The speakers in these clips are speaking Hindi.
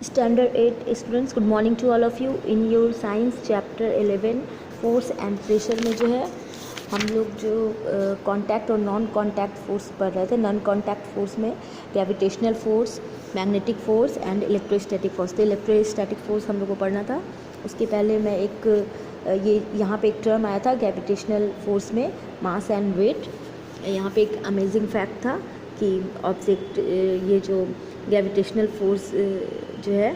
Standard 8 students, good morning to all of you. In your science chapter 11 force and pressure में जो है हम लोग जो कांटेक्ट और नॉन कांटेक्ट फोर्स पढ़ रहे थे. नॉन कांटेक्ट फोर्स में gravitational force, magnetic force and electrostatic force. तो इलेक्ट्रोस्टैटिक फोर्स हम लोग को पढ़ना था. उसके पहले मैं एक ये यहाँ पे एक टर्म आया था ग्रेविटेशनल फोर्स में, मास एंड वेट. यहाँ पे एक अमेजिंग फैक्ट था कि ऑब्जेक्ट ये जो ग्रेविटेशनल फोर्स जो है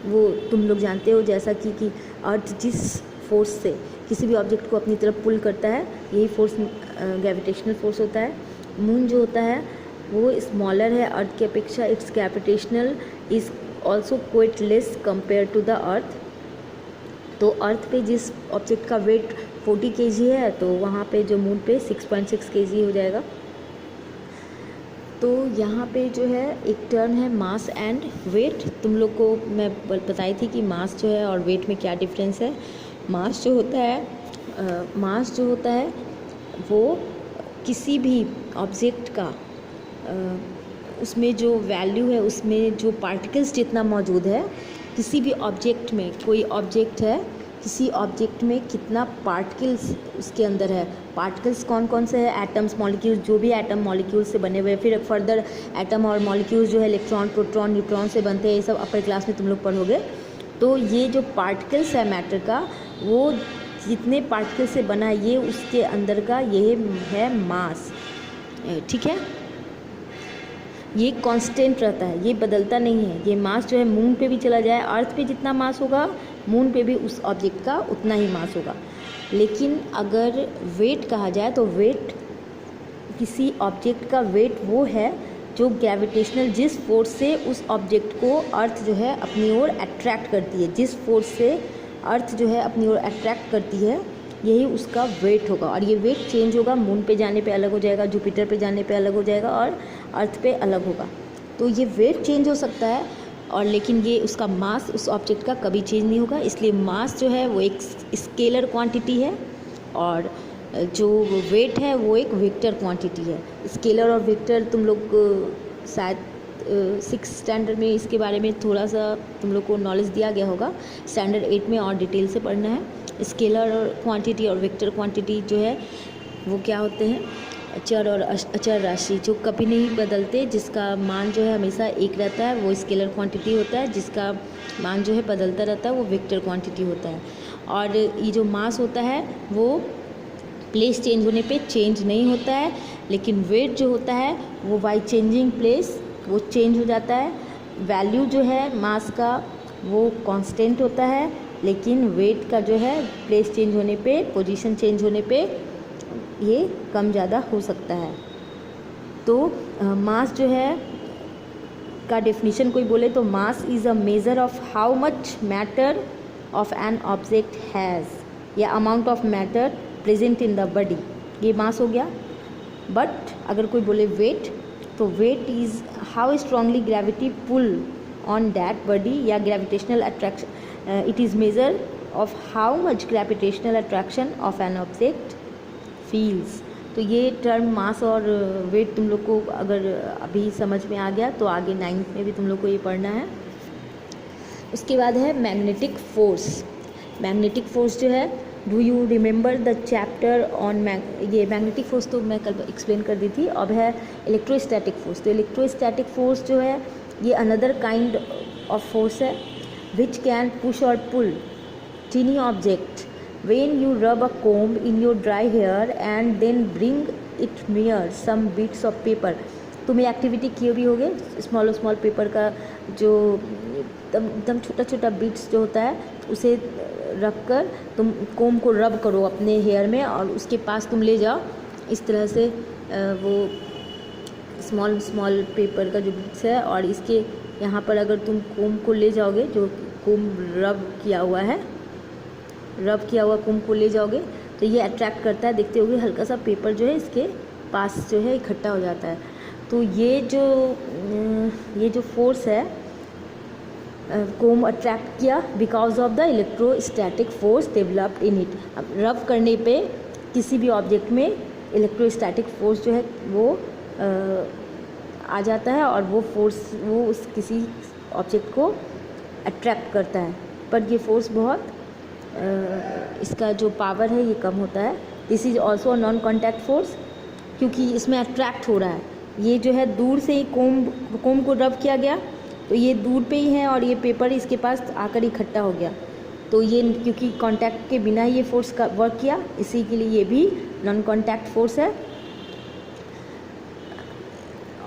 वो तुम लोग जानते हो जैसा कि अर्थ जिस फोर्स से किसी भी ऑब्जेक्ट को अपनी तरफ पुल करता है, यही फोर्स ग्रेविटेशनल फोर्स होता है. मून जो होता है वो स्मॉलर है अर्थ की अपेक्षा. It's gravitational is also quite less compare to the earth. तो अर्थ पे जिस ऑब्जेक्ट का वेट 40 kg है तो वहाँ पे जो मून पे 6.6 kg हो जाएगा. तो यहाँ पे जो है एक टर्म है मास एंड वेट. तुम लोग को मैं बताई थी कि मास जो है और वेट में क्या डिफरेंस है. मास जो होता है वो किसी भी ऑब्जेक्ट का उसमें जो वैल्यू है, उसमें जो पार्टिकल्स जितना मौजूद है, किसी भी ऑब्जेक्ट में, कोई ऑब्जेक्ट है, किसी ऑब्जेक्ट में कितना पार्टिकल्स उसके अंदर है. पार्टिकल्स कौन कौन से हैं? एटम्स, मॉलिक्यूल्स, जो भी एटम मॉलिक्यूल्स से बने हुए हैं. फिर फर्दर एटम और मॉलिक्यूल्स जो है इलेक्ट्रॉन, प्रोटॉन, न्यूट्रॉन से बनते हैं. ये सब अपर क्लास में तुम लोग पढ़ोगे. तो ये जो पार्टिकल्स है मैटर का, वो जितने पार्टिकल्स से बना है ये उसके अंदर का ये है मास. ठीक है, ये कांस्टेंट रहता है, ये बदलता नहीं है. ये मास जो है मून पे भी चला जाए, अर्थ पे जितना मास होगा मून पे भी उस ऑब्जेक्ट का उतना ही मास होगा. लेकिन अगर वेट कहा जाए तो वेट, किसी ऑब्जेक्ट का वेट वो है जो ग्रेविटेशनल, जिस फोर्स से उस ऑब्जेक्ट को अर्थ जो है अपनी ओर अट्रैक्ट करती है, जिस फोर्स से अर्थ जो है अपनी ओर अट्रैक्ट करती है, यही उसका वेट होगा. और ये वेट चेंज होगा, मून पे जाने पे अलग हो जाएगा, जुपिटर पे जाने पे अलग हो जाएगा और अर्थ पे अलग होगा. तो ये वेट चेंज हो सकता है और लेकिन ये उसका मास उस ऑब्जेक्ट का कभी चेंज नहीं होगा. इसलिए मास जो है वो एक स्केलर क्वांटिटी है और जो वेट है वो एक वेक्टर क्वांटिटी है. स्केलर और वेक्टर तुम लोग शायद 6th स्टैंडर्ड में इसके बारे में थोड़ा सा तुम लोग को नॉलेज दिया गया होगा. स्टैंडर्ड 8 में और डिटेल से पढ़ना है. स्केलर क्वांटिटी और वेक्टर क्वांटिटी जो है वो क्या होते हैं? चर और अचर राशि जो कभी नहीं बदलते, जिसका मान जो है हमेशा एक रहता है, वो स्केलर क्वांटिटी होता है. जिसका मान जो है बदलता रहता है वो वेक्टर क्वांटिटी होता है. और ये जो मास होता है वो प्लेस चेंज होने पे चेंज नहीं होता है, लेकिन वेट जो होता है वो बाई चेंजिंग प्लेस वो चेंज हो जाता है. वैल्यू जो है मास का वो कांस्टेंट होता है, लेकिन वेट का जो है प्लेस चेंज होने पे, पोजीशन चेंज होने पे ये कम ज़्यादा हो सकता है. तो मास जो है का डेफिनेशन कोई बोले तो mass is a measure of how much matter of an object has या amount of matter present in the body, ये मास हो गया. बट अगर कोई बोले वेट, तो weight is how strongly gravity pull on that body या gravitational attraction. It is measure of how much gravitational attraction of an object feels. तो ये टर्म मास और वेट तुम लोग को अगर अभी समझ में आ गया तो आगे 9th में भी तुम लोग को ये पढ़ना है. उसके बाद है मैग्नेटिक फोर्स. मैग्नेटिक फोर्स जो है, do you remember the chapter on ये मैग्नेटिक फोर्स तो मैं कल एक्सप्लेन कर दी थी. अब है इलेक्ट्रोस्टैटिक फोर्स. तो इलेक्ट्रोस्टैटिक फोर्स जो है ये अनदर काइंड ऑफ फोर्स है विच कैन पुश और pull tiny object. When you rub a comb in your dry hair and then bring it near some bits of paper. तुम ये एक्टिविटी किए भी होगे. स्मॉल पेपर का जो एकदम छोटा छोटा बीट्स जो होता है उसे रख कर तुम कोम को रब करो अपने हेयर में और उसके पास तुम ले जाओ. इस तरह से वो स्मॉल पेपर का जो बीट्स है, और इसके यहाँ पर अगर तुम कोम को ले जाओगे, जो कोम रब किया हुआ कोम को ले जाओगे तो ये अट्रैक्ट करता है. देखते होगे हल्का सा पेपर जो है इसके पास जो है इकट्ठा हो जाता है. तो ये जो फोर्स है, कोम अट्रैक्ट किया because of the electrostatic force developed in it. अब रब करने पे किसी भी ऑब्जेक्ट में इलेक्ट्रोस्टैटिक फोर्स जो है वो आ जाता है और वो फोर्स वो उस किसी ऑब्जेक्ट को अट्रैक्ट करता है, पर ये फोर्स बहुत इसका जो पावर है ये कम होता है। This is also non contact force, क्योंकि इसमें अट्रैक्ट हो रहा है। ये जो है दूर से ही कोम को रब किया गया, तो ये दूर पे ही है और ये पेपर इसके पास आकर इकट्ठा हो गया, तो ये क्योंकि कांटेक्ट के बिना ये फोर्स का वर्क किया, इसी के लिए ये भी नॉन कांटेक्ट फोर्स है।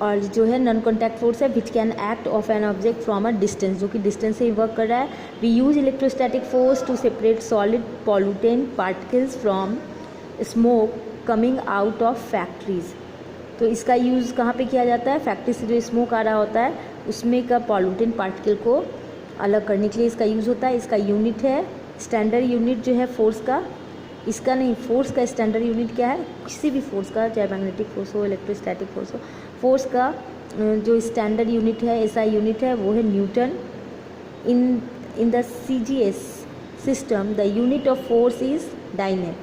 और जो है नॉन कॉन्टैक्ट फोर्स है which can act of an object from a distance, जो कि डिस्टेंस से ही वर्क कर रहा है। We use electrostatic force to separate solid pollutant particles from smoke coming out of factories. तो इसका यूज़ कहाँ पे किया जाता है? फैक्ट्री से जो स्मोक आ रहा होता है उसमें का पॉल्यूटेंट पार्टिकल को अलग करने के लिए इसका यूज़ होता है। इसका यूनिट है स्टैंडर्ड यूनिट जो है फोर्स का, इसका नहीं, फोर्स का स्टैंडर्ड यूनिट क्या है? किसी भी फोर्स का, चाहे मैग्नेटिक फोर्स हो, इलेक्ट्रोस्टैटिक फोर्स हो, फोर्स का जो स्टैंडर्ड यूनिट है, ऐसा यूनिट है, वो है newton. In the CGS system the unit of force is dyne.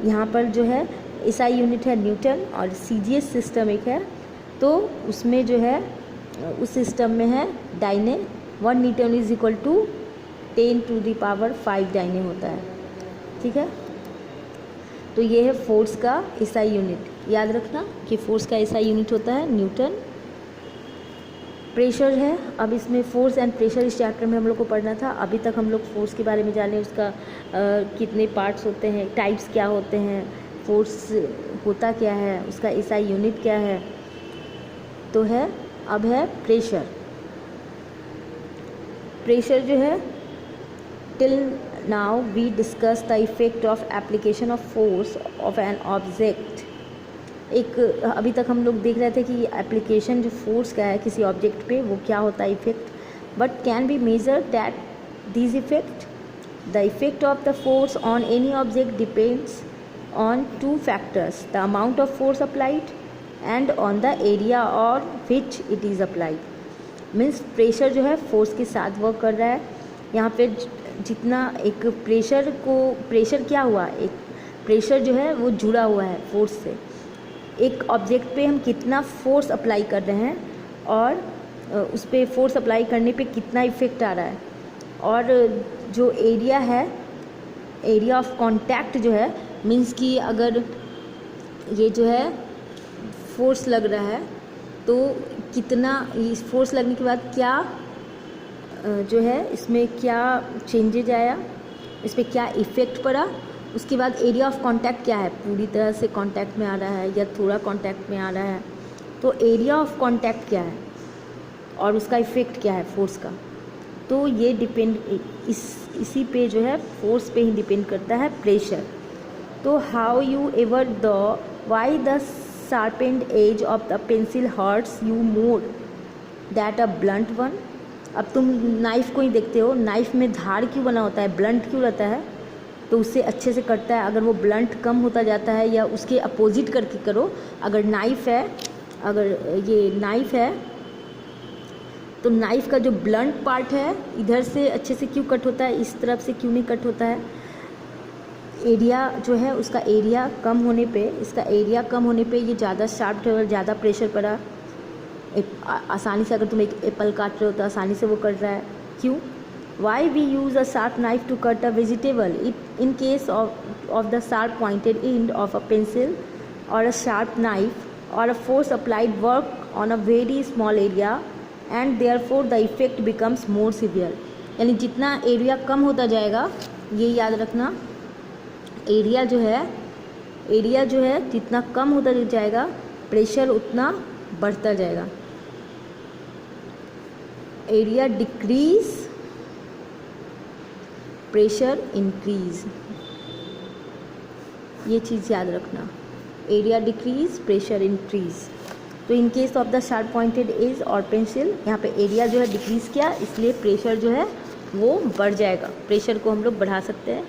यहाँ पर जो है SI यूनिट है न्यूटन और CGS सिस्टम एक है, तो उसमें जो है उस सिस्टम में है dyne. 1 newton is equal to 10⁵ dyne होता है, ठीक है। तो ये है फोर्स का SI यूनिट, याद रखना कि फोर्स का SI यूनिट होता है न्यूटन। प्रेशर है, अब इसमें फोर्स एंड प्रेशर इस चैप्टर में हम लोग को पढ़ना था। अभी तक हम लोग फोर्स के बारे में जाने, उसका कितने पार्ट्स होते हैं, टाइप्स क्या होते हैं, फोर्स होता क्या है, उसका SI यूनिट क्या है, तो है अब है प्रेशर। प्रेशर जो है till now we discuss the effect of application of force of an object. एक अभी तक हम लोग देख रहे थे कि एप्लीकेशन जो फोर्स का है किसी ऑब्जेक्ट पे वो क्या होता है effect, but can be measure that this effect. The effect of the force on any object depends on 2 factors, the amount of force applied and on the area or which it is applied। Means pressure जो है फोर्स के साथ वर्क कर रहा है। यहाँ पे जितना एक प्रेशर क्या हुआ, एक प्रेशर जो है वो जुड़ा हुआ है फोर्स से। एक ऑब्जेक्ट पे हम कितना फोर्स अप्लाई कर रहे हैं और उस पर फोर्स अप्लाई करने पे कितना इफेक्ट आ रहा है, और जो एरिया है, एरिया ऑफ कांटेक्ट जो है, मीन्स कि अगर ये जो है फोर्स लग रहा है तो कितना, इस फोर्स लगने के बाद क्या जो है इसमें क्या चेंजेज आया, इस पर क्या इफ़ेक्ट पड़ा, उसके बाद एरिया ऑफ कांटेक्ट क्या है, पूरी तरह से कांटेक्ट में आ रहा है या थोड़ा कांटेक्ट में आ रहा है, तो एरिया ऑफ कांटेक्ट क्या है और उसका इफ़ेक्ट क्या है फोर्स का। तो ये डिपेंड इसी पे जो है फोर्स पे ही डिपेंड करता है प्रेशर। तो however the why the sharpened edge of the pencil hurts you more that a blunt one. अब तुम नाइफ़ को ही देखते हो, नाइफ़ में धार क्यों बना होता है, ब्लंट क्यों रहता है, तो उससे अच्छे से कटता है। अगर वो ब्लंट कम होता जाता है या उसके अपोजिट करके करो, अगर नाइफ़ है, अगर ये नाइफ़ है तो नाइफ़ का जो ब्लंट पार्ट है इधर से अच्छे से क्यों कट होता है, इस तरफ से क्यों नहीं कट होता है। एरिया जो है उसका एरिया कम होने पे, इसका एरिया कम होने पे ये ज़्यादा शार्प है, ज़्यादा प्रेशर पड़ा। आसानी से अगर तुम एक एप्पल काट रहे हो तो आसानी से वो कट रहा है, क्यों। Why we use a sharp knife to cut a vegetable, in case of the sharp pointed end of a pencil और अ शार्प नाइफ और a force applied work on a very small area and therefore the effect becomes more severe. यानी जितना एरिया कम होता जाएगा, ये याद रखना, एरिया जो है जितना कम होता जाएगा प्रेशर उतना बढ़ता जाएगा। एरिया डिक्रीज प्रेशर इंक्रीज, ये चीज़ याद रखना, एरिया डिक्रीज प्रेशर इंक्रीज। तो in case of the sharp pointed edge और पेंसिल, यहाँ पे एरिया जो है डिक्रीज किया, इसलिए प्रेशर जो है वो बढ़ जाएगा, प्रेशर को हम लोग बढ़ा सकते हैं।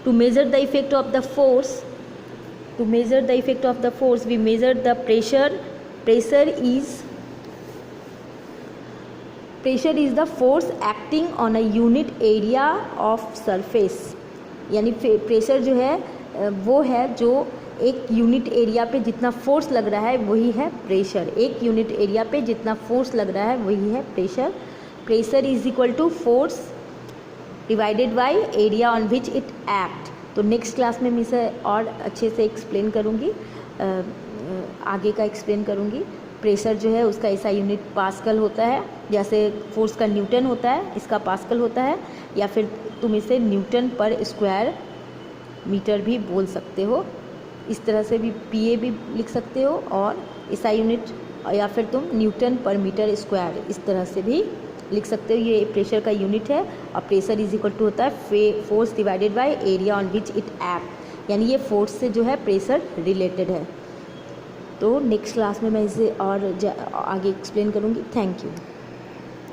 To measure the effect of the force, we measure the pressure. Pressure is the force acting on a unit area of surface। यानी प्रेशर जो है वो है जो एक यूनिट एरिया पे जितना फोर्स लग रहा है वही है प्रेशर। एक यूनिट एरिया पे जितना फोर्स लग रहा है वही है pressure. Pressure is equal to force divided by area on which it act. तो नेक्स्ट क्लास में मैं इसे और अच्छे से एक्सप्लेन करूँगी, आगे का एक्सप्लेन करूँगी। प्रेशर जो है उसका ऐसा यूनिट पास्कल होता है, जैसे फोर्स का न्यूटन होता है इसका पास्कल होता है, या फिर तुम इसे न्यूटन पर स्क्वायर मीटर भी बोल सकते हो। इस तरह से भी पीए भी लिख सकते हो और एसआई यूनिट, या फिर तुम न्यूटन पर मीटर स्क्वायर इस तरह से भी लिख सकते हो। ये प्रेशर का यूनिट है और प्रेशर इज इक्वल टू होता है force divided by area on which it act, यानी ये फोर्स से जो है प्रेशर रिलेटेड है। तो नेक्स्ट क्लास में मैं इसे और आगे एक्सप्लेन करूँगी। Thank you.